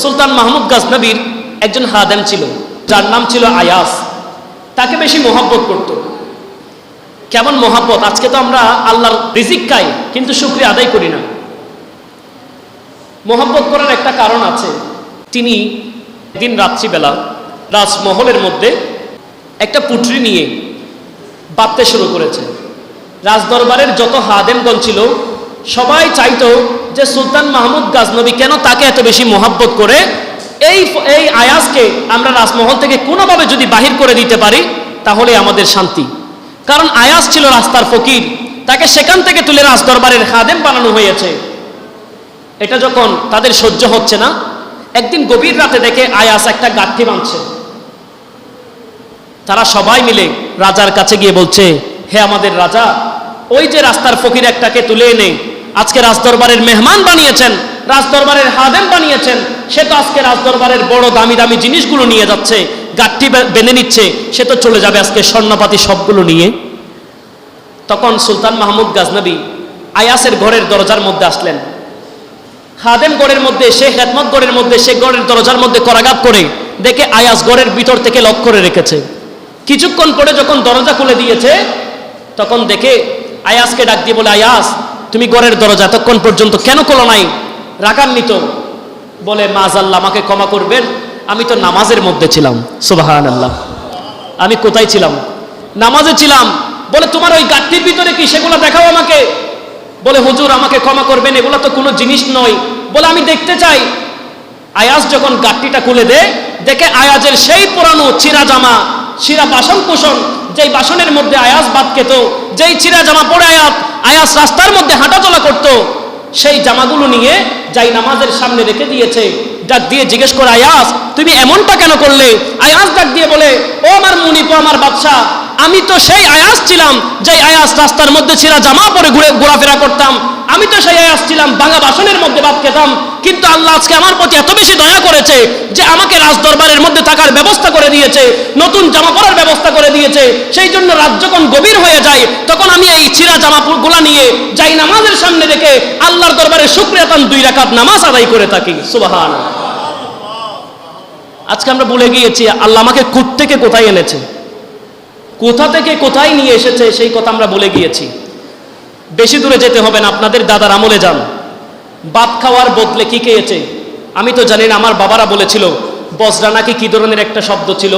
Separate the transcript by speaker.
Speaker 1: সুলতান মাহমুদ গাজনবীর একজন খাদেম ছিল, যার নাম ছিল আয়াস। তাকে বেশি মহব্বত করত। কেমন মহব্বত! আজকে তো আমরা আল্লাহর রিজিক খাই, কিন্তু শুকরিয়া আদায় করি না। মহব্বত করার একটা কারণ আছে। তিনি দিন রাত্রিবেলা রাজমহলের মধ্যে একটা পুটরি নিয়ে বাঁধতে শুরু করেছে। রাজদরবারের যত খাদেমগণ ছিল সবাই চাইতো যে সুলতান মাহমুদ গাজনবী কেন তাকে এত বেশি মহব্বত করে, এই আয়াসকে আমরা রাজমহল থেকে কোনোভাবে যদি বাহির করে দিতে পারি তাহলে আমাদের শান্তি। কারণ আয়াস ছিল রাস্তার ফকির, তাকে সেখান থেকে তুলে রাজদরবারের খাদেম বানানো হয়েছে। এটা যখন তাদের সহ্য হচ্ছে না, একদিন গভীর রাতে দেখে আয়াস একটা গাঁঠি বাঁধছে। তারা সবাই মিলে রাজার কাছে গিয়ে বলছে, হে আমাদের রাজা, ওই যে রাস্তার ফকির একটাকে তুলে এনে আজকে রাজদরবারের মেহমান বানিয়েছেন, রাজদরবারের খাদেম বানিয়েছেন, সে তো আজকে রাজদরবারের বড় দামি দামি জিনিসগুলো নিয়ে যাচ্ছে, গাঁঠি বেঁধে নিচ্ছে, সে তো চলে যাবে আজকে স্বর্ণপাতি সবগুলো নিয়ে। তখন সুলতান মাহমুদ গাজনবী আয়াসের ঘরের দরজার মধ্যে আসলেন। খাদেম গড়ের মধ্যে, সে খেদমত গড়ের মধ্যে, সে গড়ের দরজার মধ্যে করাঘাত করে দেখে আয়াস গড়ের ভিতর থেকে লক করে রেখেছে। কিছুক্ষণ পরে যখন দরজা খুলে দিয়েছে তখন দেখে আয়াসকে ডাক দিয়ে বলে, আয়াস, তুমি গড়ের দরজা এতক্ষণ পর্যন্ত কেন খোলো নাই? রাগান্বিত বলে, মাআযাল্লাহ, আমাকে ক্ষমা করবেন, আমি তো নামাজের মধ্যে ছিলাম। সুবহানাল্লাহ, আমি কোথায় ছিলাম? নামাজে ছিলাম। বলে, তোমার ওই গাঁটটির ভিতরে কি, সেগুলো দেখাও আমাকে। বলে, হুজুর, আমাকে ক্ষমা করবেন, এগুলো তো কোনো জিনিস নয়। বলে, আমি দেখতে চাই। আয়াস যখন গাঁটটিটা খুলে দেয়, দেখে আয়াজের সেই পুরানো ছিঁড়া জামা, ছিঁড়া বাসন কুসন, যেই বাসনের মধ্যে আয়াস ভাত খেত, যেই ছিঁড়া জামা পরে আয়াস রাস্তার মধ্যে হাঁটাচলা করত, সেই জামাগুলো নিয়ে যাই নামাজের সামনে রেখে দিয়েছে। ডাক দিয়ে জিজ্ঞেস করে, আয়াস, তুমি এমনটা কেন করলে? আয়াস ডাক দিয়ে বলে, ও আমার মুনিপ, আমার বাদশা, আমি তো সেই আয়াস ছিলাম যে আয়াস রাস্তার মধ্যে ছিঁড়া জামা পরে ঘোরাফেরা করতাম। আমি তো সেই আয়াস ছিলাম, ভাঙা বাসনের মধ্যে ভাত খেতাম। কিন্তু আল্লাহ আজকে আমার প্রতি এত বেশি দয়া করেছে যে আমাকে রাজদরবারের মধ্যে থাকার ব্যবস্থা করে দিয়েছে, নতুন জামা পরার ব্যবস্থা করে দিয়েছে। সেই জন্য রাত যখন গভীর হয়ে যায় তখন আমি এই ছিঁড়া জামাগুলা নিয়ে যাই নামাজের সামনে রেখে আল্লাহর দরবারে শুকরিয়াতান 2 রাকাত নামাজ আদায় করে থাকি। সুবহানাল্লাহ। আজকে আমরা ভুলে গিয়েছি আল্লাহ আমাকে থেকে কোথায় এনেছে, কোথা থেকে কোথায় নিয়ে এসেছে, সেই কথা আমরা ভুলে গিয়েছি। বেশি দূরে যেতে হবে না, আপনাদের দাদার আমলে যান। ভাত খাওয়ার বদলে কি খেয়েছে? আমি তো জানি না, আমার বাবারা বলেছিল বজরা নাকি কি ধরনের একটা শব্দ ছিল।